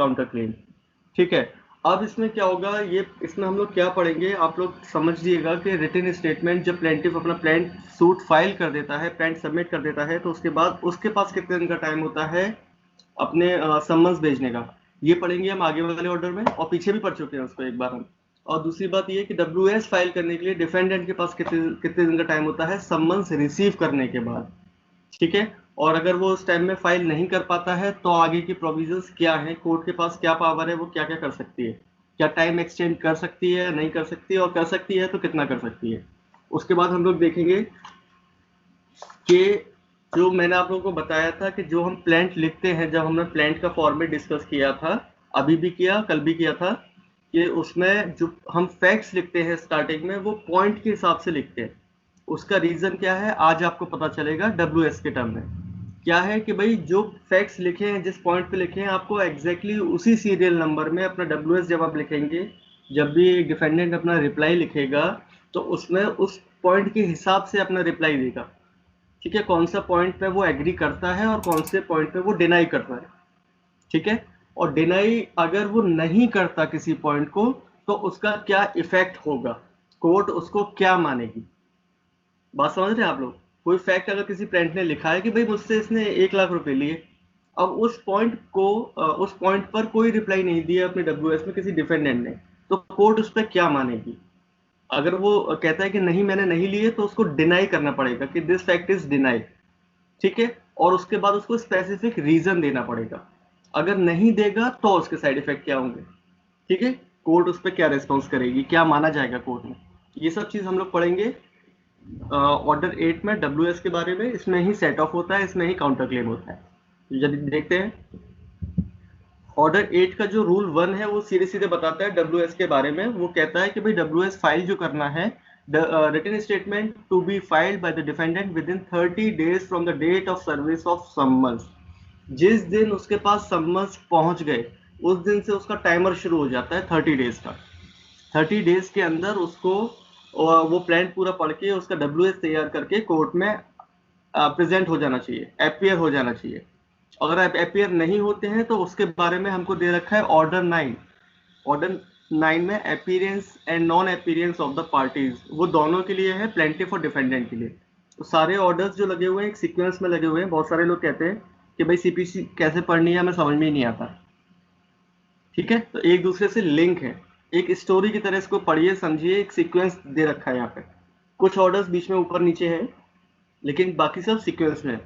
Counter claim. ठीक है, अब इसमें क्या होगा, ये इसमें हम लोग क्या पढ़ेंगे, आप लोग समझिएगा कि रिटन स्टेटमेंट जब प्लेंटिफ अपना प्लेंट सूट फाइल कर देता है, प्लेंट सबमिट कर देता है, तो उसके बाद उसके पास कितने दिन का टाइम होता है अपने समन्स भेजने का, ये पढ़ेंगे हम आगे वाले ऑर्डर में, और पीछे भी पढ़ चुके हैं उसको एक बार हम। और दूसरी बात ये कि डब्ल्यूएस फाइल करने के लिए डिफेंडेंट के पास कितने कितने दिन का टाइम होता है समन्स रिसीव करने के बाद। ठीक है, और अगर वो उस टाइम में फाइल नहीं कर पाता है तो आगे की प्रोविजंस क्या है, कोर्ट के पास क्या पावर है, वो क्या क्या कर सकती है, क्या टाइम एक्सटेंड कर सकती है, नहीं कर सकती है, और कर सकती है तो कितना कर सकती है। उसके बाद हम लोग देखेंगे कि जो मैंने आप लोगों को बताया था कि जो हम प्लांट लिखते हैं, जब हमने प्लांट का फॉर्मेट डिस्कस किया था, अभी भी किया, कल भी किया था, कि उसमें जो हम फैक्ट्स लिखते हैं स्टार्टिंग में वो पॉइंट के हिसाब से लिखते हैं। उसका रीजन क्या है आज आपको पता चलेगा डब्ल्यू के टर्म में। क्या है कि भाई जो फैक्ट्स लिखे हैं, जिस पॉइंट पे लिखे हैं, आपको एग्जैक्टली उसी सीरियल नंबर में अपना डब्ल्यू जब आप लिखेंगे, जब भी डिफेंडेंट अपना रिप्लाई लिखेगा तो उसमें उस पॉइंट के हिसाब से अपना रिप्लाई देगा। ठीक है, कौन सा पॉइंट पे वो एग्री करता है और कौन से पॉइंट पे वो डिनाई करता है। ठीक है, और डिनाई अगर वो नहीं करता किसी पॉइंट को तो उसका क्या इफेक्ट होगा, कोर्ट उसको क्या मानेगी। बात समझ रहे हैं आप लोग, कोई फैक्ट अगर किसी प्लेंट ने लिखा है कि भाई मुझसे इसने 1 लाख रुपए लिए, अब उस पॉइंट को उस पॉइंट पर कोई रिप्लाई नहीं दिया अपने डब्ल्यूएस में किसी डिफेंडेंट ने, तो कोर्ट उस पर क्या मानेगी। अगर वो कहता है कि नहीं मैंने नहीं लिए, तो उसको डिनाई करना पड़ेगा कि दिस फैक्ट इज डिनाइड। ठीक है, और उसके बाद उसको स्पेसिफिक रीजन देना पड़ेगा। अगर नहीं देगा तो उसके साइड इफेक्ट क्या होंगे। ठीक है, कोर्ट उस पर क्या रेस्पॉन्स करेगी, क्या माना जाएगा कोर्ट में, ये सब चीज हम लोग पढ़ेंगे ऑर्डर 8 में डब्ल्यूएस के बारे में। इसमें ही सेट ऑफ होता है, इसमें ही काउंटर क्लेम होता है। यदि देखते हैं ऑर्डर 8 का जो रूल 1 है वो सीधे सीधे बताता है डब्ल्यूएस के बारे में। वो कहता है कि भाई डब्ल्यूएस फाइल जो करना है, written statement to be filed by the defendant within 30 days from the date of service of summons. जिस दिन उसके पास समन्स पहुंच गए उस दिन से उसका टाइमर शुरू हो जाता है 30 डेज का। 30 डेज के अंदर उसको वो प्लान पूरा पढ़ के उसका डब्ल्यूएस तैयार करके कोर्ट में प्रेजेंट हो जाना चाहिए, अपियर हो जाना चाहिए। अगर आप अपियर नहीं होते हैं तो उसके बारे में हमको दे रखा है ऑर्डर 9। ऑर्डर 9 में appearance and non appearance of the parties, वो दोनों के लिए है, प्लेंटिफ और डिफेंडेंट के लिए। तो सारे ऑर्डर्स जो लगे हुए हैं एक सीक्वेंस में लगे हुए हैं। बहुत सारे लोग कहते हैं कि भाई सीपीसी कैसे पढ़नी है, हमें समझ में ही नहीं आता। ठीक है, तो एक दूसरे से लिंक है, एक स्टोरी की तरह इसको पढ़िए समझिए, एक सीक्वेंस दे रखा है यहाँ पे। कुछ ऑर्डर्स बीच में ऊपर नीचे हैं लेकिन बाकी सब सीक्वेंस में है।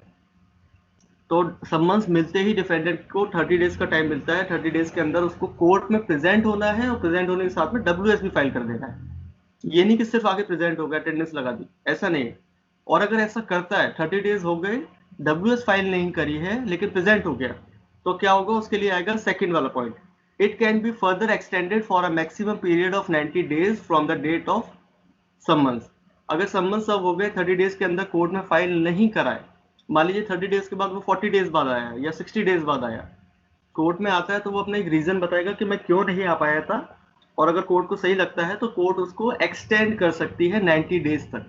तो समन्स मिलते ही डिफेंडेंट को 30 डेज का टाइम मिलता है। 30 डेज के अंदर उसको कोर्ट में प्रेजेंट होना है और प्रेजेंट होने के साथ में डब्ल्यूएस भी फाइल कर देना है। ये नहीं कि सिर्फ आगे प्रेजेंट हो गया, अटेंडेंस लगा दी, ऐसा नहीं है। और अगर ऐसा करता है 30 डेज हो गए, डब्ल्यूएस फाइल नहीं करी है लेकिन प्रेजेंट हो गया, तो क्या होगा, उसके लिए आएगा सेकंड वाला point, it can be further extended for a maximum period of 90 days from the date of summons. अगर समन्स सब हो गए 30 डेज के अंदर कोर्ट में फाइल नहीं कराए, मान लीजिए 30 डेज के बाद वो 40 डेज बाद आया या 60 डेज बाद आया, कोर्ट में आता है तो वो अपना एक रीजन बताएगा कि मैं क्यों नहीं आ पाया था, और अगर कोर्ट को सही लगता है तो कोर्ट उसको एक्सटेंड कर सकती है 90 डेज तक,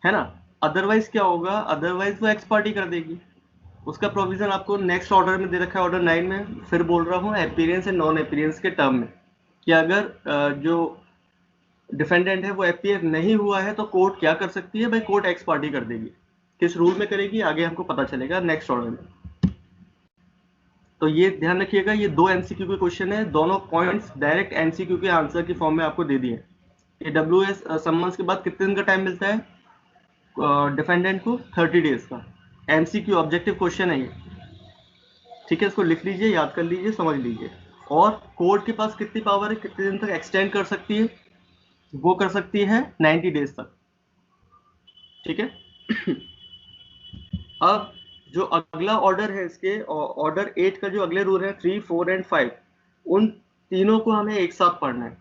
है ना। अदरवाइज क्या होगा, अदरवाइज वो एक्स पार्टी कर देगी। उसका प्रोविजन आपको नेक्स्ट ऑर्डर में दे रखा है, ऑर्डर 9 में। फिर बोल रहा हूँ अपीयरेंस एंड नॉन अपीयरेंस के टर्म में, कि अगर जो डिफेंडेंट है वो अपीयर नहीं हुआ है तो कोर्ट क्या कर सकती है, भाई कोर्ट एक्स पार्टी कर देगी। किस रूल में करेगी आगे हमको पता चलेगा नेक्स्ट ऑर्डर में। तो ये ध्यान रखिएगा, ये 2 एमसीक्यू के क्वेश्चन है, दोनों पॉइंट्स डायरेक्ट एमसीक्यू के आंसर की फॉर्म में आपको दे दिए। ये डब्ल्यूएस समन्स के बाद कितने दिन का टाइम मिलता है डिफेंडेंट को, 30 डेज का। एमसीक्यू ऑब्जेक्टिव क्वेश्चन है ये। ठीक है, इसको लिख लीजिए, याद कर लीजिए, समझ लीजिए। और कोर्ट के पास कितनी पावर है, कितने दिन तक एक्सटेंड कर सकती है, वो कर सकती है 90 डेज तक। ठीक है, अब जो अगला ऑर्डर है इसके, ऑर्डर 8 का जो अगले रूल है 3, 4 एंड 5, उन तीनों को हमें एक साथ पढ़ना है,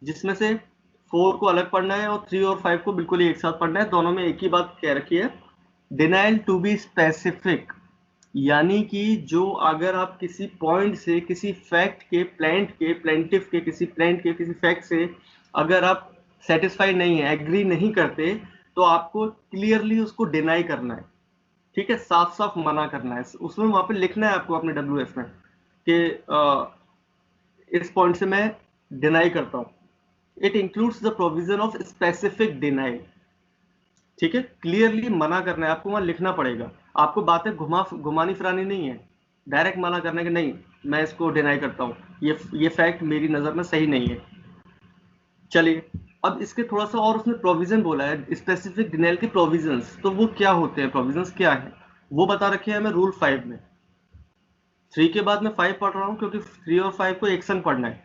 जिसमें से 4 को अलग पढ़ना है और 3 और 5 को बिल्कुल ही एक साथ पढ़ना है। दोनों में एक ही बात कह रखी है, डिनाइल टू बी स्पेसिफिक। यानी कि जो अगर आप किसी पॉइंट से, किसी फैक्ट के, प्लेंटिफ के किसी प्लेंट के किसी फैक्ट से अगर आप सेटिस्फाई नहीं है, एग्री नहीं करते, तो आपको क्लियरली उसको डिनाई करना है। ठीक है, साफ साफ मना करना है, उसमें वहां पे लिखना है आपको अपने डब्ल्यूएस में कि इस पॉइंट से मैं डिनाई करता हूं। It includes the provision of specific deny. ठीक है, क्लियरली मना करना है आपको, वहां लिखना पड़ेगा। आपको बातें घुमानी फिरानी नहीं है, डायरेक्ट मना करने के नहीं, मैं इसको डिनाई करता हूँ, ये फैक्ट मेरी नजर में सही नहीं है। चलिए, अब इसके थोड़ा सा और उसने प्रोविजन बोला है, स्पेसिफिक डिनाइल के प्रोविजंस, तो वो क्या होते हैं, प्रोविजंस क्या है, वो बता रखे हैं हमें रूल 5 में। 3 के बाद मैं 5 पढ़ रहा हूँ क्योंकि 3 और 5 को एक संग पढ़ना है।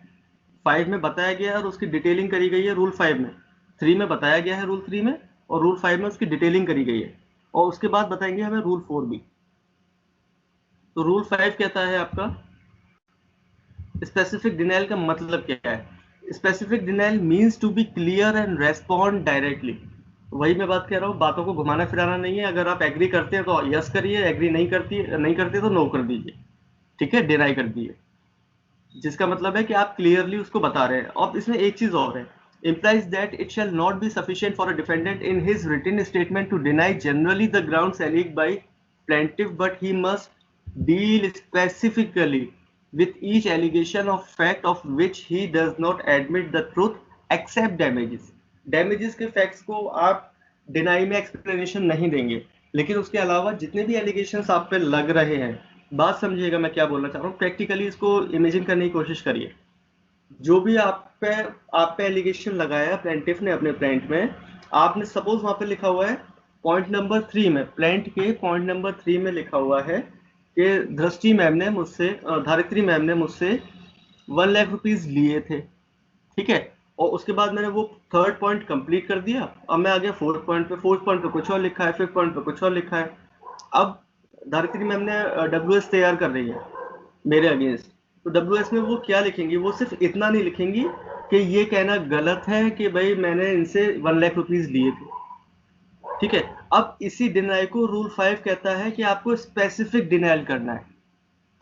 5 में बताया गया है और उसकी डिटेलिंग करी गई है रूल 5 में। 3 में बताया गया है रूल 3 में, और रूल 5 में उसकी डिटेलिंग करी गई है, और उसके बाद बताएंगे हमें रूल 4 भी। तो रूल 5 कहता है आपका स्पेसिफिक डिनाइल का मतलब क्या है। Specific denial means to be clear and respond directly. वही मैं बात कह रहा हूँ, बातों को घुमाना फिराना नहीं है। अगर आप एग्री करते हैं तो यस करिए, एग्री नहीं करते तो नो कर दीजिए। ठीक है, डिनाई कर दीजिए, जिसका मतलब है कि आप क्लियरली उसको बता रहे हैं। अब इसमें एक चीज और है, implies that it shall not be sufficient for a defendant in his written statement to deny generally the grounds alleged by plaintiff, but he must deal specifically with each allegation of fact of which he does not admit the truth except damages. Damages के facts को आप deny में explanation नहीं देंगे, लेकिन उसके अलावा जितने भी एलिगेशंस आप पे लग रहे हैं, बात समझिएगा मैं क्या बोलना चाह रहा हूँ, प्रैक्टिकली इसको इमेजिन करने की कोशिश करिए। जो भी आप पे एलिगेशन लगाया प्लेंटिफ ने अपने प्लेंट में, आपने सपोज वहां पे लिखा हुआ है पॉइंट नंबर 3 में, प्लेंट के पॉइंट नंबर 3 में लिखा हुआ है कि धृष्टि मैम ने मुझसे, धारित्री मैम ने मुझसे 1 लाख रुपीज लिए थे। ठीक है, और उसके बाद मैंने वो थर्ड पॉइंट कंप्लीट कर दिया। अब मैं आ गया फोर्थ पॉइंट पे, फोर्थ पॉइंट पे कुछ और लिखा है, फिफ्थ पॉइंट पे कुछ और लिखा है। अब धारित्री मैम ने डब्ल्यूएस तैयार कर रही है मेरे अगेंस्ट, तो डब्ल्यूएस में वो क्या लिखेंगी, वो सिर्फ इतना नहीं लिखेंगी कि ये कहना गलत है कि भाई मैंने इनसे 1 लाख रुपीज लिए थे। ठीक है, अब इसी डिनाई को रूल 5 कहता है कि आपको स्पेसिफिक डिनाइल करना है।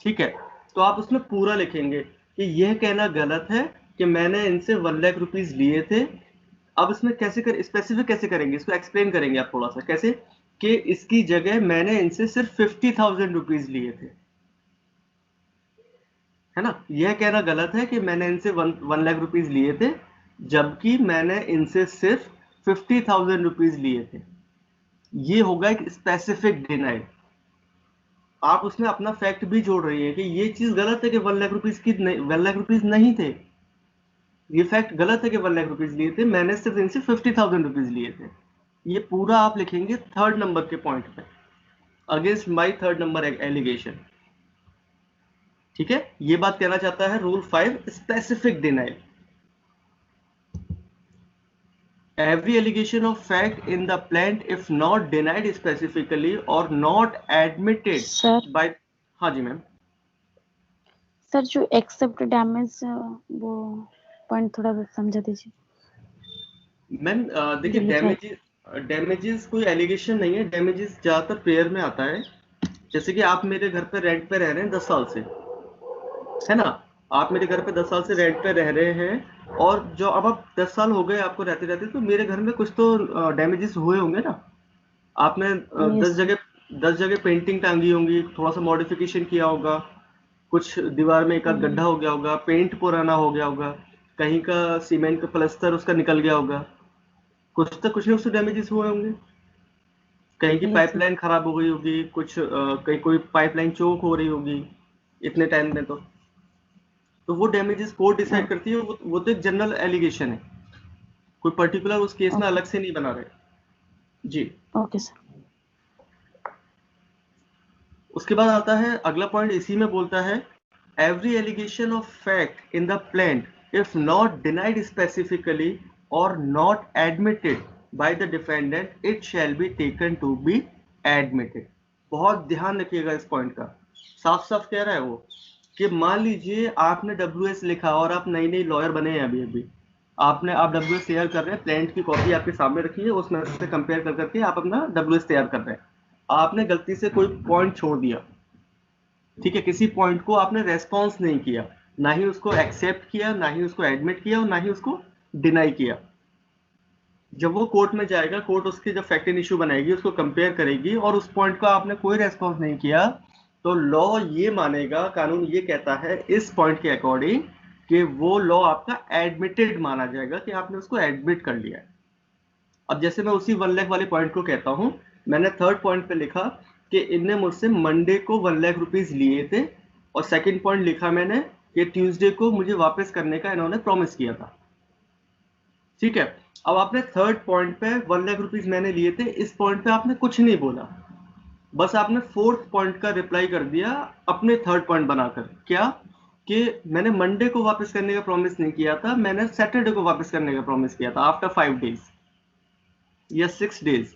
ठीक है, तो आप उसमें पूरा लिखेंगे कि यह कहना गलत है कि मैंने इनसे 1 लाख रुपीज लिए थे। अब इसमें स्पेसिफिक कैसे करेंगे, इसको एक्सप्लेन करेंगे आप थोड़ा सा, कैसे कि इसकी जगह मैंने इनसे सिर्फ 50,000 रुपीज लिए थे। है ना, यह कहना गलत है कि मैंने इनसे 1 लाख रुपीज लिए थे, जबकि मैंने इनसे सिर्फ 50,000 रुपीज लिए थे। ये होगा एक स्पेसिफिक डिनाइल। आप उसमें अपना फैक्ट भी जोड़ रही है कि ये चीज गलत है कि 1 लाख रुपीज नहीं थे, ये फैक्ट गलत है कि 1 लाख रुपीज लिए थे, मैंने सिर्फ इनसे 50,000 रुपीज लिए थे। ये पूरा आप लिखेंगे थर्ड नंबर के पॉइंट पे, against my third number allegation. ठीक है, ये बात कहना चाहता है rule 5 specific denial. Every allegation of fact in the plaint, if not denied specifically or not admitted sir by, हाँ जी मैम। सर जो एक्सेप्ट डैमेज वो पॉइंट थोड़ा समझा दीजिए। मैम देखिए, डैमेजेस कोई एलिगेशन नहीं है, डैमेजेस ज्यादातर प्रेयर में आता है। जैसे कि आप मेरे घर पे रेंट पे रह रहे हैं 10 साल से, है ना, आप मेरे घर पे 10 साल से रेंट पे रह रहे हैं, और जो अब आप 10 साल हो गए आपको रहते रहते, तो मेरे घर में कुछ तो डैमेजेस हुए होंगे ना। आपने Yes, 10 जगह पेंटिंग टांगी होंगी, थोड़ा सा मॉडिफिकेशन किया होगा, कुछ दीवार में एक आध गड्ढा हो गया होगा, पेंट पुराना हो गया होगा, कहीं का सीमेंट का प्लास्टर उसका निकल गया होगा, कुछ नहीं उससे डैमेजेस हुए होंगे। कहीं की yes, sir. पाइपलाइन खराब हो गई होगी, कहीं कोई पाइपलाइन चोक हो रही होगी इतने टाइम में। तो वो डैमेजेस कोर्ट डिसाइड Oh, करती है, वो तो एक जनरल एलिगेशन है, कोई पर्टिकुलर उस केस में okay, अलग से नहीं बना रहे। जी, okay, sir. उसके बाद आता है अगला पॉइंट, इसी में बोलता है every allegation of fact in the plaint if not denied specifically और not admitted by the defendant it shall be taken to be admitted. बहुत ध्यान रखिएगा इस पॉइंट का, साफ साफ कह रहा है वो कि मान लीजिए आपने डब्ल्यूएस लिखा और आप नई नई लॉयर बने हैं, अभी अभी आप डब्ल्यूएस तैयार कर रहे हैं, प्लेंट की कॉपी आपके सामने रखी है, उसमें से कंपेयर कर करके आप अपना डब्ल्यूएस तैयार कर रहे हैं। आपने गलती से कोई पॉइंट छोड़ दिया, ठीक है, किसी पॉइंट को आपने रेस्पॉन्स नहीं किया, ना ही उसको एक्सेप्ट किया, ना ही उसको एडमिट किया, और ना ही उसको डिनाई किया। जब वो कोर्ट में जाएगा, कोर्ट उसके जब फैक्ट एंड इश्यू बनाएगी, उसको कंपेयर करेगी, और उस पॉइंट का आपने कोई रेस्पॉन्स नहीं किया, तो लॉ ये मानेगा, कानून ये कहता है इस पॉइंट के अकॉर्डिंग कि वो लॉ आपका एडमिटेड माना जाएगा, कि आपने उसको एडमिट कर लिया है। अब जैसे मैं उसी 1 लाख वाले पॉइंट को कहता हूं, मैंने थर्ड पॉइंट पे लिखा कि इनने मुझसे मंडे को 1 लाख रुपीज लिए थे, और सेकंड पॉइंट लिखा मैंने कि ट्यूसडे को मुझे वापस करने का इन्होंने प्रॉमिस किया था। ठीक है, अब आपने थर्ड पॉइंट पे 1 लाख रुपीज मैंने लिए थे, इस पॉइंट पे आपने कुछ नहीं बोला, बस आपने फोर्थ पॉइंट का रिप्लाई कर दिया अपने थर्ड पॉइंट बनाकर। क्या कि मैंने मंडे को वापस करने का प्रॉमिस नहीं किया था, मैंने सैटरडे को वापस करने का प्रॉमिस किया था आफ्टर 5 डेज या 6 डेज।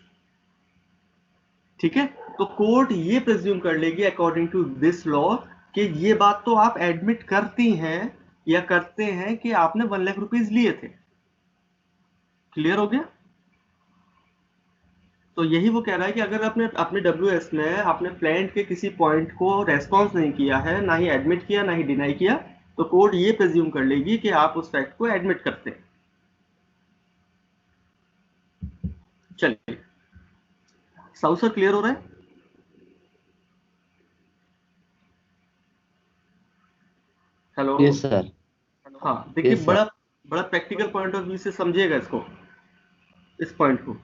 ठीक है, तो कोर्ट ये प्रिज्यूम कर लेगी अकॉर्डिंग टू दिस लॉ कि ये बात तो आप एडमिट करती हैं या करते हैं कि आपने 1 लाख रुपीज लिए थे। क्लियर हो गया? तो यही वो कह रहा है कि अगर आपने अपने डब्ल्यूएस में आपने प्लांट के किसी पॉइंट को रेस्पॉन्स नहीं किया है, ना ही एडमिट किया ना ही डिनाई किया, तो कोर्ट ये प्रिज्यूम कर लेगी कि आप उस फैक्ट को एडमिट करते हैं। चलिए, साउ सर क्लियर हो रहा है? हेलो? Yes sir. हाँ, देखिए यस सर। बड़ा बड़ा प्रैक्टिकल पॉइंट ऑफ व्यू से समझिएगा इसको, इस पॉइंट को।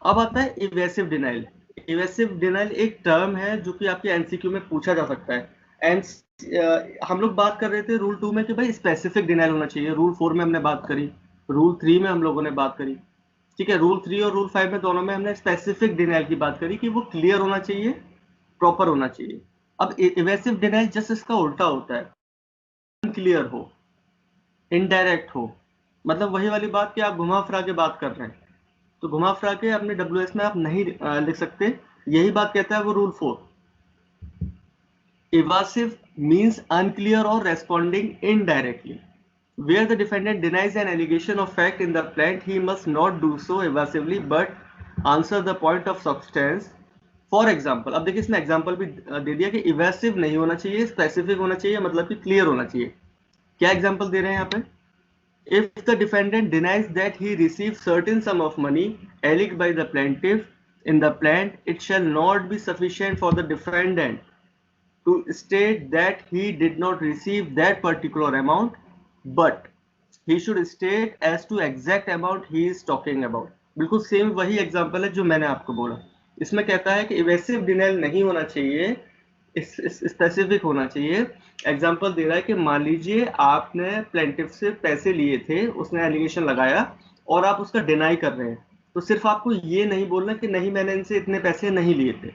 अब आता है इवेसिव डिनाइल। इवेसिव डिनाइल एक टर्म है जो कि आपके एमसीक्यू में पूछा जा सकता है। एंड हम लोग बात कर रहे थे रूल 2 में कि भाई स्पेसिफिक डिनाइल होना चाहिए, रूल 4 में हमने बात करी, रूल 3 में हम लोगों ने बात करी। ठीक है, रूल 3 और रूल 5 में दोनों में हमने स्पेसिफिक डिनाइल की बात करी कि वो क्लियर होना चाहिए, प्रॉपर होना चाहिए। अब इवेसिव डिनाइल जस्ट इसका उल्टा होता है, अनक्लियर हो, इनडायरेक्ट हो, मतलब वही वाली बात कि आप घुमा फिरा के बात कर रहे हैं, तो घुमा फिरा के अपने डब्ल्यूएस में आप नहीं लिख सकते। यही बात कहता है वो rule 4। Evasive means unclear or responding indirectly. Where the defendant denies an allegation of fact in the plaint, he must not do so evasively but answer the point of substance. For example, अब देखिए इसने example भी दे दिया कि evasive नहीं होना चाहिए, specific होना चाहिए, मतलब कि क्लियर होना चाहिए। क्या एग्जाम्पल दे रहे हैं यहाँ पे? If the defendant denies that he received certain sum of money alleged by the plaintiff in the plaint, it shall not be sufficient for the defendant to state that he did not receive that particular amount, but he should state as to exact amount he is talking about. बिल्कुल same वही example है जो मैंने आपको बोला। इसमें कहता है कि इवेसिव डिनाइल नहीं होना चाहिए, स्पेसिफिक होना चाहिए। एग्जांपल दे रहा है कि मान लीजिए आपने प्लेंटिफ से पैसे लिए थे, उसने एलिगेशन लगाया और आप उसका डिनाई कर रहे हैं, तो सिर्फ आपको ये नहीं बोलना कि नहीं मैंने इनसे इतने पैसे नहीं लिए थे,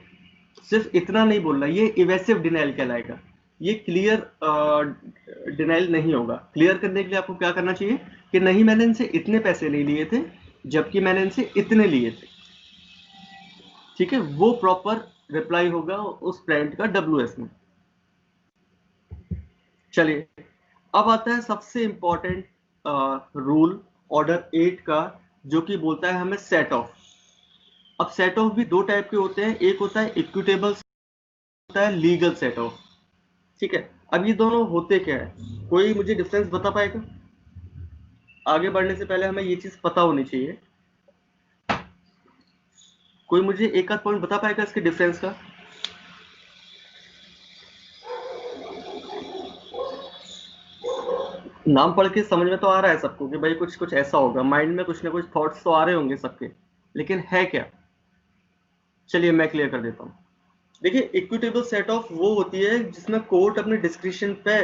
सिर्फ इतना नहीं बोलना, ये इवेसिव डिनाइल कहलाएगा। ये क्लियर डिनाइल नहीं होगा। क्लियर करने के लिए आपको क्या करना चाहिए कि नहीं मैंने इनसे इतने पैसे नहीं लिए थे, जबकि मैंने इनसे इतने लिए थे। ठीक है, वो प्रॉपर रिप्लाई होगा उस प्लांट का डब्ल्यूएस में। चलिए, अब आता है सबसे इंपॉर्टेंट रूल ऑर्डर 8 का, जो कि बोलता है हमें सेट ऑफ। अब सेट ऑफ भी दो टाइप के होते हैं, एक होता है इक्विटेबल, होता है लीगल सेट ऑफ। ठीक है, अब ये दोनों होते क्या है, कोई मुझे डिफरेंस बता पाएगा? आगे बढ़ने से पहले हमें ये चीज पता होनी चाहिए। कोई मुझे एक आध पॉइंट बता पाएगा इसके डिफरेंस का? नाम पढ़ के समझ में तो आ रहा है सबको कि भाई कुछ कुछ ऐसा होगा, माइंड में कुछ ना कुछ थॉट्स तो आ रहे होंगे सबके, लेकिन है क्या? चलिए मैं क्लियर कर देता हूँ। देखिए, इक्विटेबल सेट ऑफ वो होती है जिसमें कोर्ट अपने डिस्क्रिप्शन पे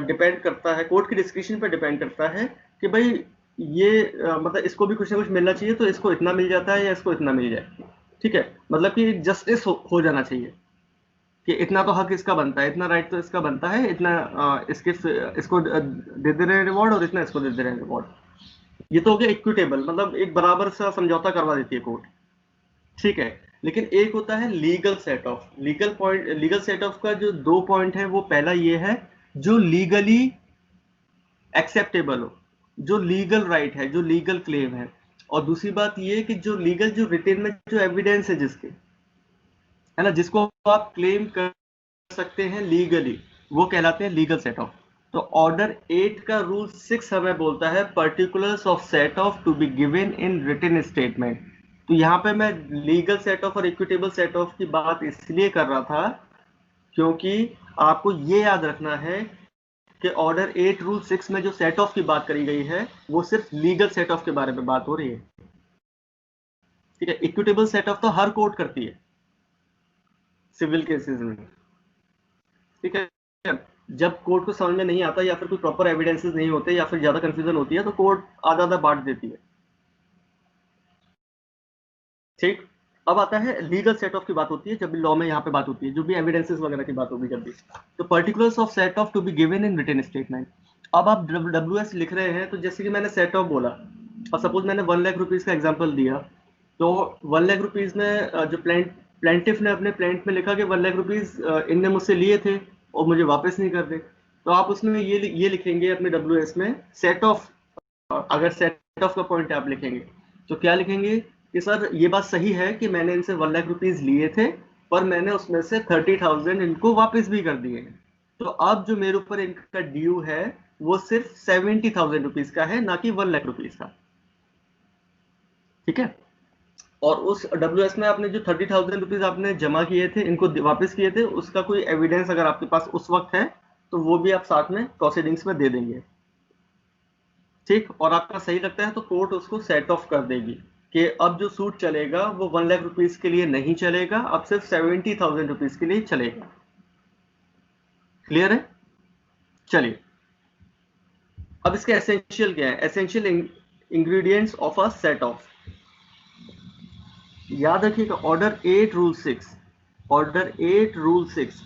डिपेंड करता है, कोर्ट की डिस्क्रिप्शन पे डिपेंड करता है कि भाई ये मतलब इसको भी कुछ ना कुछ मिलना चाहिए, तो इसको इतना मिल जाता है या इसको इतना मिल जाए। ठीक है, मतलब कि जस्टिस हो जाना चाहिए कि इतना तो हक इसका बनता है, इतना राइट तो इसका बनता है, इतना इसको दे दे रहे हैं रिवॉर्ड और इतना इसको दे दे रहे हैं रिवॉर्ड। ये तो हो गया इक्विटेबल, मतलब एक बराबर सा समझौता करवा देती है कोर्ट। ठीक है, लेकिन एक होता है legal set of. Legal set of का जो 2 पॉइंट है, वो पहला ये है जो लीगली एक्सेप्टेबल हो, जो लीगल राइट है, जो लीगल क्लेम है, और दूसरी बात ये कि जो लीगल, जो रिटेन में जो एविडेंस है जिसके, है ना, जिसको आप क्लेम कर सकते हैं लीगली, वो कहलाते हैं लीगल सेट ऑफ। तो ऑर्डर 8 का रूल 6 हमें बोलता है particulars of set off to be given in written statement. तो यहाँ पे मैं लीगल सेट ऑफ और इक्विटेबल सेट ऑफ की बात इसलिए कर रहा था क्योंकि आपको ये याद रखना है कि ऑर्डर 8 रूल 6 में जो सेट ऑफ की बात करी गई है वो सिर्फ लीगल सेट ऑफ के बारे में बात हो रही है, ठीक है। इक्विटेबल सेट ऑफ तो हर कोर्ट करती है सिविल केसेस में, ठीक है। जब कोर्ट को समझ में नहीं आता या फिर कोई प्रॉपर एविडेंसेस नहीं होते या फिर ज्यादा कंफ्यूजन होती है तो कोर्ट आधा आधा बांट देती है, ठीक। अब आता है लीगल सेट ऑफ की बात होती है जब भी लॉ में यहाँ पे बात होती है, जो भी एविडेंसेस वगैरह की बात होगी जब भी, तो particulars of set off to be given in written statement. अब आप WS लिख रहे हैं तो जैसे कि मैंने सेट ऑफ बोला और सपोज मैंने 1 लाख रुपीज का एग्जांपल दिया, तो 1 लाख रुपीज में जो प्लेंटिफ ने अपने प्लेंट में लिखा कि 1 लाख रुपीज इनने मुझसे लिए थे और मुझे वापस नहीं कर दे, तो आप उसमें ये लिखेंगे अपने WS में सेट ऑफ, अगर सेट ऑफ का पॉइंट आप लिखेंगे तो क्या लिखेंगे कि सर ये बात सही है कि मैंने इनसे 1 लाख रुपीज लिए थे पर मैंने उसमें से 30,000 इनको वापस भी कर दिए हैं, तो अब जो मेरे ऊपर इनका ड्यू है वो सिर्फ 70,000 रुपीज का है, ना कि 1 लाख रुपीज का, ठीक है। और उस WS में आपने जो 30,000 रुपीज आपने जमा किए थे, इनको वापस किए थे, उसका कोई एविडेंस अगर आपके पास उस वक्त है तो वो भी आप साथ में प्रोसीडिंग्स में दे देंगे, ठीक। और आपका सही लगता है तो कोर्ट उसको सेट ऑफ कर देगी कि अब जो सूट चलेगा वो 1 लाख रुपीज के लिए नहीं चलेगा, अब सिर्फ 70,000 रुपीज के लिए चलेगा। क्लियर है? चलिए अब इसके एसेंशियल क्या है, essential ingredients of a set of. याद रखिएगा order 8 rule 6, order 8 rule 6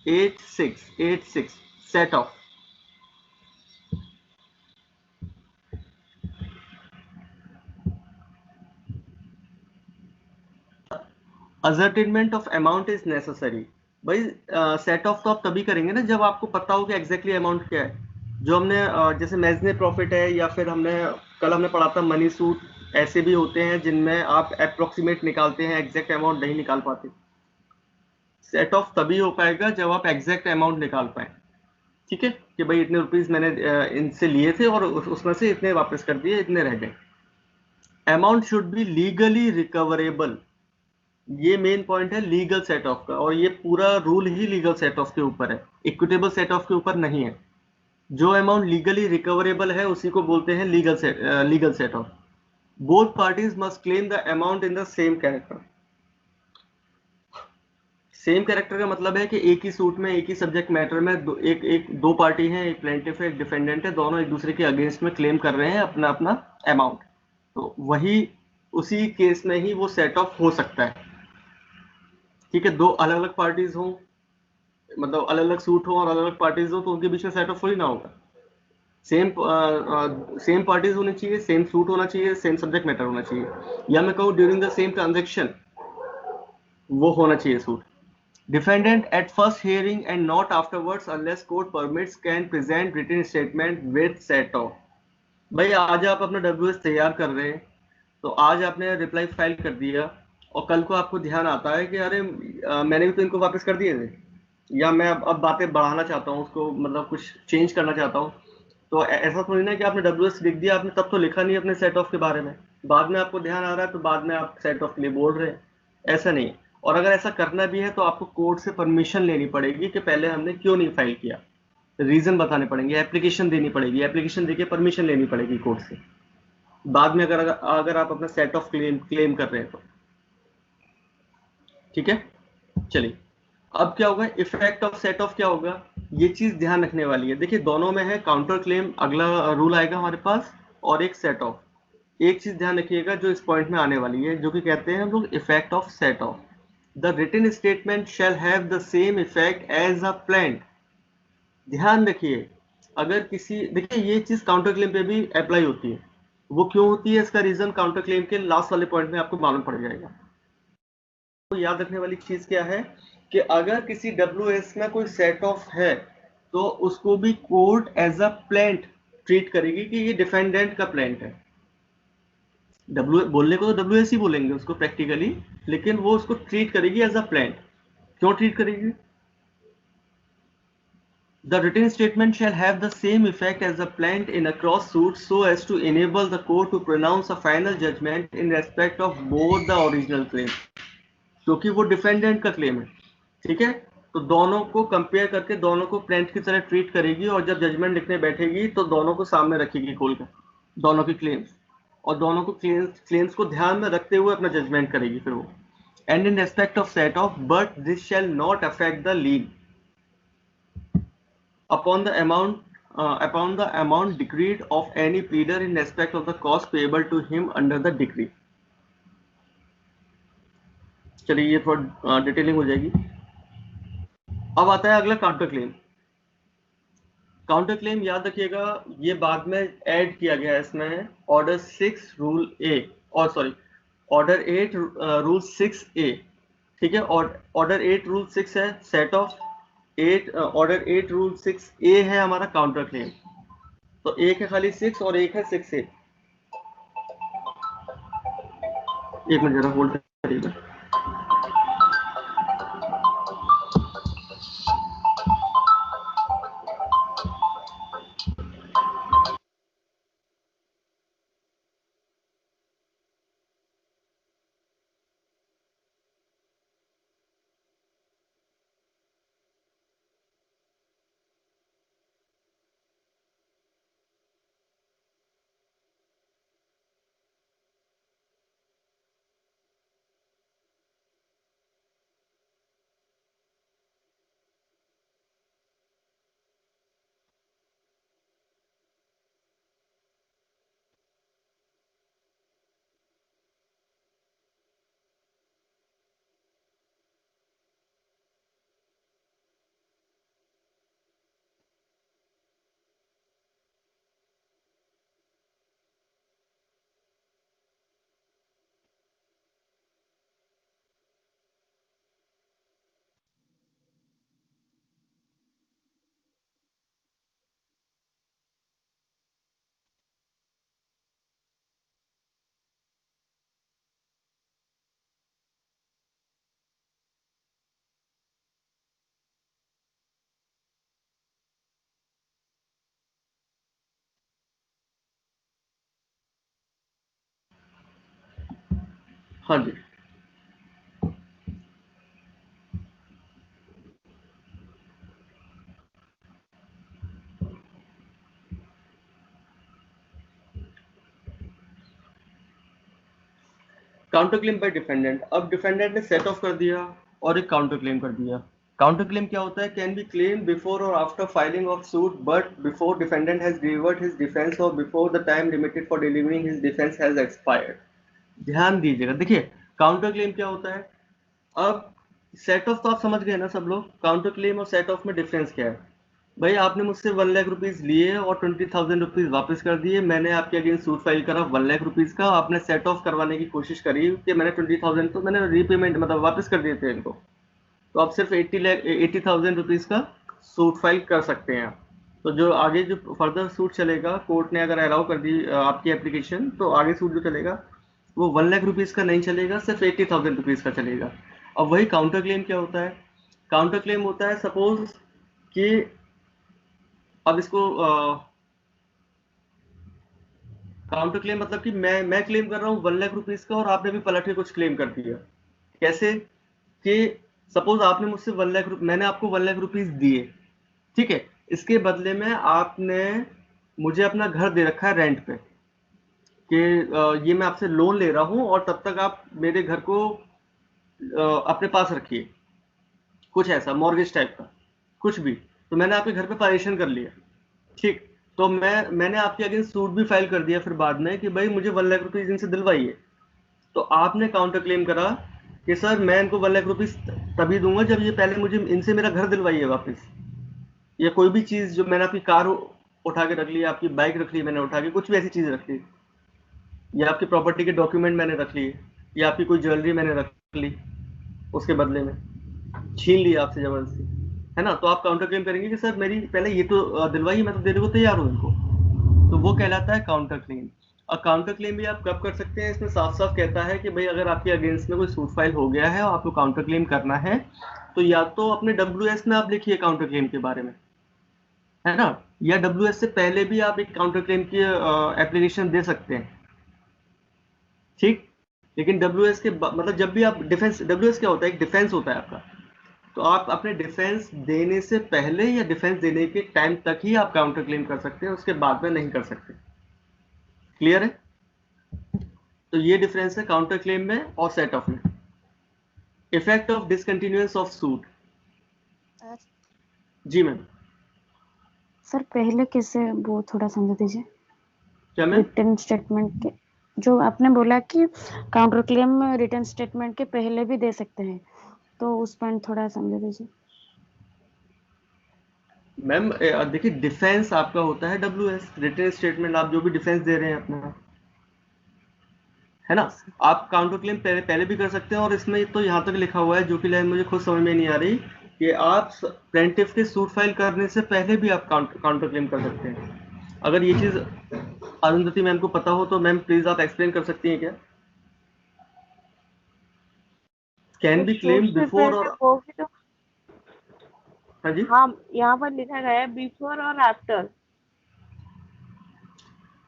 8686 set of. Ascertainment of amount is necessary. भाई सेट ऑफ तो आप तभी करेंगे ना जब आपको पता हो कि एग्जैक्टली अमाउंट क्या है। जो हमने जैसे मैजने प्रॉफिट है या फिर कल हमने पढ़ा था मनी सूट, ऐसे भी होते हैं जिनमें आप अप्रोक्सीमेट निकालते हैं, एग्जैक्ट अमाउंट नहीं निकाल पाते। सेट ऑफ तभी हो पाएगा जब आप एग्जैक्ट अमाउंट निकाल पाए, ठीक है, कि भाई इतने रुपीज मैंने इनसे लिए थे और उसमें से इतने वापस कर दिए, इतने रह गए। Amount should be legally recoverable, ये मेन पॉइंट है लीगल सेट ऑफ का, और ये पूरा rule he legal set of के ऊपर है, इक्विटेबल सेट ऑफ के ऊपर नहीं है। जो अमाउंट लीगली रिकवरेबल है उसी को बोलते हैं legal set of. Both parties must claim the amount in the same character. Same character का मतलब है कि एक ही सूट में एक ही सब्जेक्ट मैटर में दो पार्टी हैं, एक प्लेंटिफ है एक डिफेंडेंट है, दोनों एक दूसरे के अगेंस्ट में क्लेम कर रहे हैं अपना अपना अमाउंट, तो वही उसी केस में ही वो सेट ऑफ हो सकता है, ठीक है। दो अलग अलग पार्टीज हों, मतलब अलग अलग सूट हो और अलग अलग पार्टीज हो, तो उनके बीच में सेट ऑफ थोड़ी ना होगा। सेम पार्टीज होनी चाहिए, सेम सूट होना चाहिए, सेम सब्जेक्ट मैटर होना चाहिए, या मैं कहूँ ड्यूरिंग द सेम ट्रांजेक्शन वो होना चाहिए suit. Defendant at first hearing and not afterwards unless court permits can present written statement with set off। भाई आज आप अपना WS तैयार कर रहे हैं, तो आज आपने रिप्लाई फाइल कर दिया और कल को आपको ध्यान आता है कि अरे मैंने भी तो इनको वापस कर दिए थे, या मैं अब बातें बढ़ाना चाहता हूँ उसको, मतलब कुछ चेंज करना चाहता हूँ, तो ऐसा थोड़ी ना कि आपने WS लिख दिया, आपने तब तो लिखा नहीं अपने सेट ऑफ के बारे में, बाद में आपको ध्यान आ रहा है तो बाद में आप सेट ऑफ के लिए बोल रहे हैं, ऐसा नहीं। और अगर ऐसा करना भी है तो आपको कोर्ट से परमिशन लेनी पड़ेगी कि पहले हमने क्यों नहीं फाइल किया, रीजन बताने पड़ेंगे, एप्लीकेशन देनी पड़ेगी, एप्लीकेशन देके परमिशन लेनी पड़ेगी कोर्ट से, बाद में अगर आप अपना सेट ऑफ क्लेम कर रहे हैं तो, ठीक है। चलिए अब क्या होगा, इफेक्ट ऑफ सेट ऑफ क्या होगा, ये चीज ध्यान रखने वाली है। देखिए दोनों में है काउंटर क्लेम, अगला रूल आएगा हमारे पास, और एक सेट ऑफ। एक चीज ध्यान रखिएगा जो इस पॉइंट में आने वाली है, जो कि कहते हैं हम लोग effect of set off. The written statement shall have the same effect as a plaint. ध्यान रखिए, अगर किसी, देखिए ये चीज काउंटर क्लेम पे भी अप्लाई होती है, वो क्यों होती है इसका रीजन काउंटर क्लेम के लास्ट वाले पॉइंट में आपको मालूम पड़ जाएगा। तो याद रखने वाली चीज क्या है कि अगर किसी WS में कोई सेट ऑफ है तो उसको भी court as a plaint treat करेगी कि ये डिफेंडेंट का प्लेंट है। बोलने को तो WS ही बोलेंगे उसको प्रैक्टिकली, लेकिन वो उसको ट्रीट करेगी एज अ प्लेंट। क्यों ट्रीट करेगी? The written statement shall have the same effect as the plaint in a cross suit so as to enable the court to pronounce a final judgment in respect of both the original claim, क्योंकि वो defendant का claim है, ठीक है। तो दोनों को compare करके दोनों को प्लेंट की तरह ट्रीट करेगी, और जब जजमेंट लिखने बैठेगी तो दोनों को सामने रखेगी खोल कर, दोनों की क्लेम्स, और दोनों को क्लेम्स को ध्यान में रखते हुए अपना जजमेंट करेगी फिर वो। And in respect of set of, but this shall not affect the lean upon the amount decreed of any pleader in respect of the cost payable to him under the decree। चलिए ये थोड़ा detailing हो जाएगी। अब आता है अगला counter claim. Counter claim याद रखिएगा, ये बाद में ऐड किया गया है इसमें ऑर्डर 6 रूल ए, और सॉरी ऑर्डर 8 रूल 6 ए, ठीक है। और ऑर्डर 8 रूल 6 है सेट ऑफ 8, ऑर्डर 8 रूल 6 ए है हमारा काउंटर क्लेम। तो एक है खाली 6 और एक है 6 ए। एक मिनट जरा होल्ड करिएगा। हाँ जी, काउंटर क्लेम बाय डिफेंडेंट। अब डिफेंडेंट ने सेट ऑफ कर दिया और एक काउंटर क्लेम कर दिया। काउंटर क्लेम क्या होता है? कैन बी क्लेम बिफोर और after filing of suit, but before defendant has delivered his defence और before the time limited for delivering his defence has expired. ध्यान दीजिएगा, देखिए काउंटर क्लेम क्या होता है। अब सेट ऑफ तो आप समझ गए ना सब लोग, काउंटर क्लेम और सेट ऑफ में डिफरेंस क्या है? भाई आपने मुझसे 1 लाख रुपीज लिए और 20,000 रुपीज वापस कर दिए, मैंने आपके अगेंस्ट सूट फाइल करा 1 लाख रुपीज का, आपने सेट ऑफ करवाने की कोशिश करी कि मैंने 20,000 तो मैंने रीपेमेंट मतलब वापस कर दिए थे इनको, तो आप सिर्फ 80,000 रुपीज का सूट फाइल कर सकते हैं। तो जो आगे जो फर्दर सूट चलेगा, कोर्ट ने अगर अलाउ कर दी आपकी एप्लीकेशन, तो आगे सूट जो चलेगा वो 1 लाख रुपीज का नहीं चलेगा, सिर्फ 80,000 रुपीज का चलेगा। अब वही काउंटर क्लेम क्या होता है? काउंटर क्लेम होता है सपोज कि अब इसको काउंटर क्लेम मतलब कि मैं क्लेम कर रहा हूँ 1 लाख रुपीज का और आपने भी पलट के कुछ क्लेम कर दिया। कैसे? कि सपोज आपने मुझसे 1 लाख मैंने आपको 1 लाख रुपीज दिए, ठीक है। इसके बदले में आपने मुझे अपना घर दे रखा है रेंट पे, कि ये मैं आपसे लोन ले रहा हूँ और तब तक आप मेरे घर को अपने पास रखिए, कुछ ऐसा मॉर्गेज टाइप का कुछ भी। तो मैंने आपके घर पे पार्टीशन कर लिया, ठीक। तो मैंने आपके अगेंस्ट सूट भी फाइल कर दिया फिर बाद में कि भाई मुझे 1 लाख रुपीज इनसे दिलवाइए। तो आपने काउंटर क्लेम करा कि सर मैं इनको 1 लाख रुपीज तभी दूंगा जब ये पहले मुझे इनसे मेरा घर दिलवाइए वापस, या कोई भी चीज जो मैंने आपकी कार उठा के रख ली, आपकी बाइक रख ली मैंने उठा के, कुछ भी ऐसी चीज रख ली, या आपकी प्रॉपर्टी के डॉक्यूमेंट मैंने रख लिए, या आपकी कोई ज्वेलरी मैंने रख ली, उसके बदले में छीन लिया आपसे जबरदस्ती, है ना। तो आप काउंटर क्लेम करेंगे कि सर मेरी पहले ये तो दिलवाइए, मैं तो देने को तैयार हूँ इनको। तो वो कहलाता है काउंटर क्लेम। और काउंटर क्लेम भी आप कब कर सकते हैं? इसमें साफ साफ कहता है कि भाई अगर आपके अगेंस्ट में कोई सूट फाइल हो गया है और आपको काउंटर क्लेम करना है, तो या तो अपने WS में आप लिखिए काउंटर क्लेम के बारे में, है ना, या WS से पहले भी आप एक काउंटर क्लेम की एप्लीकेशन दे सकते हैं, ठीक। लेकिन WS के मतलब जब भी आप डिफेंस, WS क्या होता है? एक डिफेंस होता है आपका, तो आप अपने डिफेंस देने से पहले या डिफेंस देने के टाइम तक ही आप काउंटर क्लेम कर सकते हैं, उसके बाद में नहीं कर सकते। क्लियर है? तो ये डिफरेंस है काउंटर क्लेम में और सेट ऑफ में। Effect of discontinuance of suit. जी मैम। सर पहले कैसे, वो थोड़ा समझा दीजिए। क्या मैम? रिटन स्टेटमेंट के जो आपने बोला कि काउंटर क्लेम रिटन स्टेटमेंट के पहले भी दे सकते हैं, तो उस पॉइंट थोड़ा समझा दीजिए। मैम देखिए, डिफेंस आपका होता है WS, रिटन स्टेटमेंट, आप जो भी डिफेंस दे रहे हैं अपना, है ना? आप काउंटर क्लेम पहले भी कर सकते हैं, और इसमें तो यहाँ तक लिखा हुआ है, जो कि लाइन मुझे खुद समझ में नहीं आ रही, कि आप प्लेंटिफ के सूट फाइल करने से पहले भी आप काउंटर क्लेम कर सकते हैं। अगर ये चीज अरुंधति मैम को पता हो तो मैम प्लीज आप एक्सप्लेन कर सकती हैं क्या? कैन तो बी शूट क्लेम से बिफोर पहले और, वो भी तो, हाँ जी, हाँ यहाँ पर लिखा गया है बिफोर और आफ्टर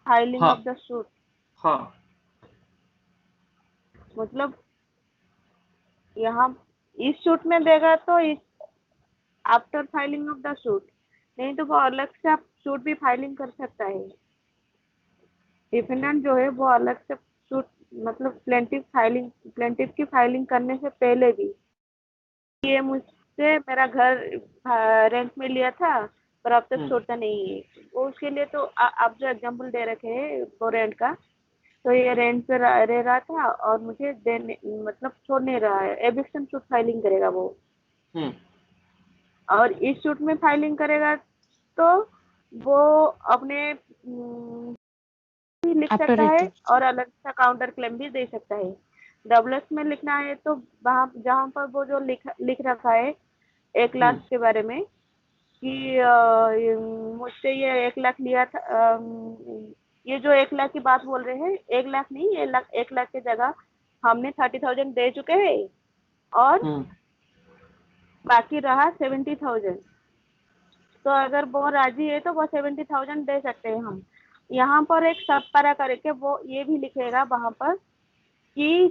फाइलिंग हाँ ऑफ द सूट। हाँ, मतलब यहाँ इस सूट में देगा तो इस after filing of the suit, नहीं तो वो अलग से आप सूट भी फाइलिंग कर सकता है। डिफेंडेंट जो है वो अलग से सूट, मतलब प्लेंटिफ की फाइलिंग करने से पहले भी, ये मुझसे मेरा घर रेंट में लिया था पर अब तक छोड़ता नहीं है, वो उसके लिए तो आप जो एग्जांपल दे रखे हैं वो रेंट का, तो ये रेंट पे रह रहा था और मुझे देने, मतलब छोड़ नहीं रहा है, एविक्शन सूट फाइलिंग करेगा वो, और इस सूट में फाइलिंग करेगा तो वो अपने भी लिख आफ्टर सकता है रिटन। और अलग सा काउंटर क्लेम भी दे सकता है। डब्ल्यूएस में लिखना है तो वहाँ जहाँ पर वो जो लिख रखा है 1 लाख के बारे में कि मुझसे ये 1 लाख लिया था, ये जो 1 लाख की बात बोल रहे हैं, 1 लाख नहीं, 1 लाख की जगह हमने 30,000 दे चुके हैं और बाकी रहा 70,000। तो अगर वो राजी है तो वो 70,000 दे सकते हैं हम। यहाँ पर एक सब पारा करके वो ये भी लिखेगा वहां पर कि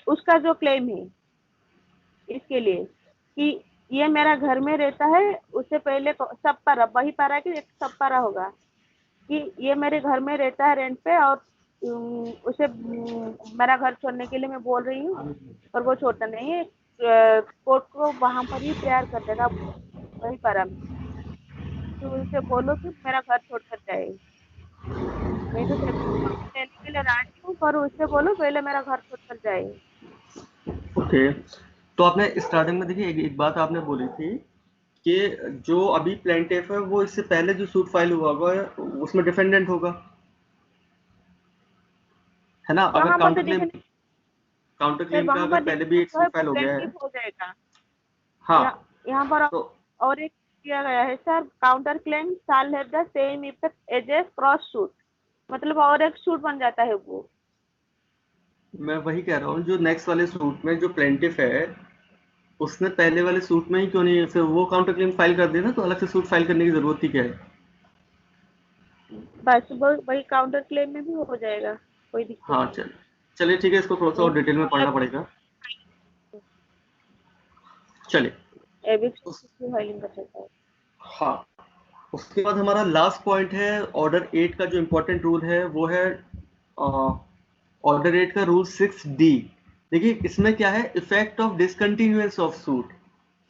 उसका जो क्लेम है इसके लिए कि ये मेरा घर में रहता है, उससे पहले सब पारा, वही पारा की एक सब पारा होगा कि ये मेरे घर में रहता है रेंट पे, और उसे मेरा घर छोड़ने के लिए मैं बोल रही हूँ पर वो छोड़ता नहीं है। कोर्ट को वहां पर ही प्रेयर कर देगा वही पारा में, तो उसे बोलो कि मेरा घर छोड़ कर जाए, नहीं तो 70,000 देने के लिए राजी हूँ पर उससे बोलो पहले मेरा घर छोड़ कर जाए। ओके। तो आपने स्टार्टिंग में देखिए एक बात आपने बोली थी कि जो अभी प्लेंटिफ है वो इससे पहले जो सूट फाइल हुआ होगा उसमें डिफेंडेंट होगा, है ना? अगर वहां पर तो डिफेंडेंट, काउंटर फिर क्लेम का वहां अगर पर पहले भी डिफेंडेंट एक जो है सूट वो फाइल हो गया है, प्लेंटिफ हो जाएगा। हाँ, यहाँ पर तो और एक किया गया है sir, counter claim shall have the same effect as a cross suit, मतलब और एक शूट बन जाता है वो। मैं वही कह रहा हूँ, जो नेक्स्ट वाले सूट में जो प्लेंटिफ है उसने पहले वाले सूट में ही क्यों नहीं फिर वो काउंटर क्लेम फाइल कर देना, तो अलग से सूट फाइल करने की जरूरत ही क्या है? बस वही काउंटर क्लेम में भी हो जाएगा, कोई दिक्कत हाँ, नहीं। चलिए ठीक है, इसको थोड़ा सा और डिटेल में पढ़ना पड़ेगा। चलिए। एविक्शन उस की फाइलिंग कर सकता है। हाँ, उसके बाद हमारा लास्ट पॉइंट है ऑर्डर 8 का जो इम्पोर्टेंट रूल है वो है ऑर्डर 8 का रूल 6D। देखिए इसमें क्या है, इफेक्ट ऑफ डिसकंटिन्यूएंस ऑफ सूट।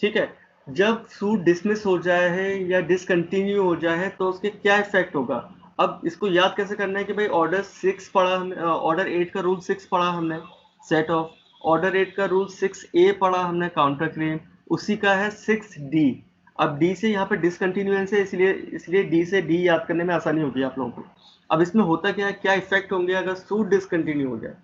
ठीक है, जब सूट डिसमिस हो जाए है या डिसकंटिन्यू हो जाए है तो उसके क्या इफेक्ट होगा। अब इसको याद कैसे करना है कि भाई ऑर्डर 6 पढ़ा हमने, ऑर्डर 8 का रूल 6 पढ़ा हमने, सेट ऑफ। ऑर्डर 8 का रूल 6A पढ़ा हमने, काउंटर क्लेम, उसी का है 6D। अब डी से यहाँ पे डिसकंटिन्यूएंस है, इसलिए डी से डी याद करने में आसानी होगी आप लोगों को। अब इसमें होता क्या है, क्या इफेक्ट होंगे अगर सूट डिसकंटिन्यू हो जाए।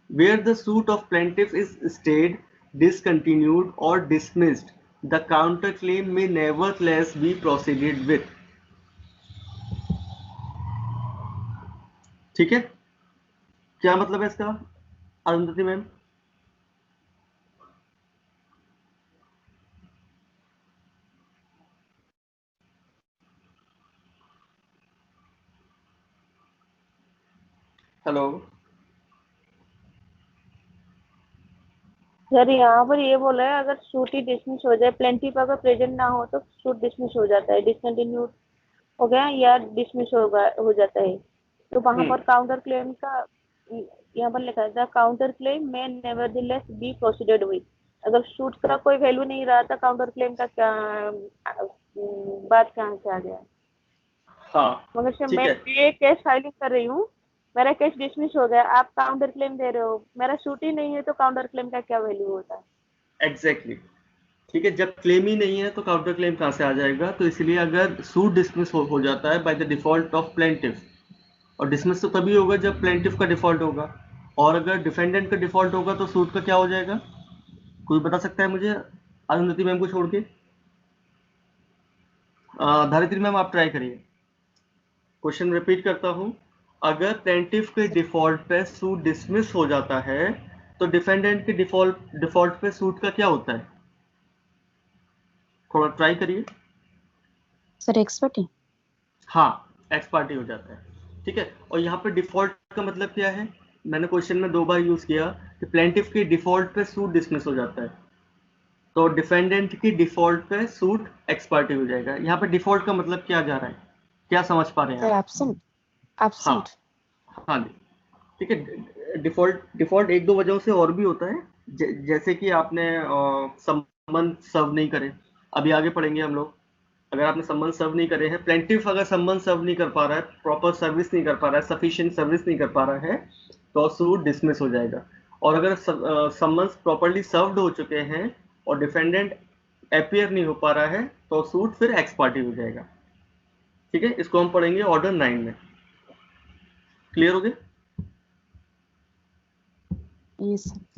Where the suit of plaintiff is stayed, discontinued or dismissed, the counterclaim may nevertheless be proceeded with। ठीक है, क्या मतलब है इसका अरुंधति मैम? हेलो? सर यहाँ पर ये बोला है अगर सूट ही डिसमिस हो जाए, प्लेंटिफ अगर प्रेजेंट ना हो तो सूट डिसमिस हो जाता है, डिसकंटिन्यू हो गया या डिसमिस हो जाता है। तो वहां पर काउंटर क्लेम का यहाँ पर लिखा है द काउंटर क्लेम में नेवरदलेस बी प्रोसीडेड विद। अगर सूट का कोई वैल्यू नहीं रहा था, काउंटर क्लेम का क्या बात कहाँ से आ गया? हाँ मगर सर ठीक मैं है। ये केस फाइलिंग कर रही हूँ, मेरा केस डिसमिस हो गया, आप काउंटर क्लेम दे रहे हो, मेरा सूट ही नहीं है तो काउंटर क्लेम का क्या वैल्यू होता है? एग्जैक्टली ठीक है, जब क्लेम ही नहीं है तो काउंटर क्लेम कहाँ से आ जाएगा? तो इसलिए अगर सूट डिसमिस हो जाता है by the default of plaintiff, और डिसमिस तो तभी होगा जब प्लेंटिफ का डिफॉल्ट होगा, और अगर डिफेंडेंट का डिफॉल्ट होगा तो सूट का क्या हो जाएगा? कोई बता सकता है मुझे अरुंधति मैम को छोड़ के? धारित्री मैम आप ट्राई करिए। क्वेश्चन रिपीट करता हूं, अगर प्लेंटिफ के डिफॉल्ट पे सूट डिसमिस हो जाता है तो डिफेंडेंट के डिफॉल्ट पे सूट का क्या होता है? थोड़ा ट्राई करिए। Sir expertise. हाँ, एक्स पार्टी हो जाता है। ठीक है, और यहाँ पे डिफॉल्ट का मतलब क्या है? मैंने क्वेश्चन में 2 बार यूज किया कि प्लेंटिफ के डिफॉल्ट पे सूट डिसमिस हो जाता है, तो डिफेंडेंट की डिफॉल्ट पे सूट एक्स पार्टी हो जाएगा। यहाँ पे डिफॉल्ट का मतलब क्या जा रहा है, क्या समझ पा रहे हैं सर आप? एब्सेंट। हाँ एब्सेंट। हाँ जी, ठीक है। डिफॉल्ट एक दो वजहों से और भी होता है, जैसे कि आपने संबंध सर्व नहीं करे, अभी आगे पढ़ेंगे हम लोग। अगर आपने संबंध सर्व नहीं करे हैं, प्लेंटिफ अगर संबंध सर्व नहीं कर पा रहा है, प्रॉपर सर्विस नहीं कर पा रहा है, सफिशिएंट सर्विस नहीं कर पा रहा है, तो सूट डिसमिस हो जाएगा। और अगर संबंध प्रॉपरली सर्व्ड हो चुके हैं और डिफेंडेंट अपियर नहीं हो पा रहा है तो सूट फिर एक्स पार्टी हो जाएगा। ठीक है, इसको हम पढ़ेंगे ऑर्डर 9 में। क्लियर हो गया? Yes sir.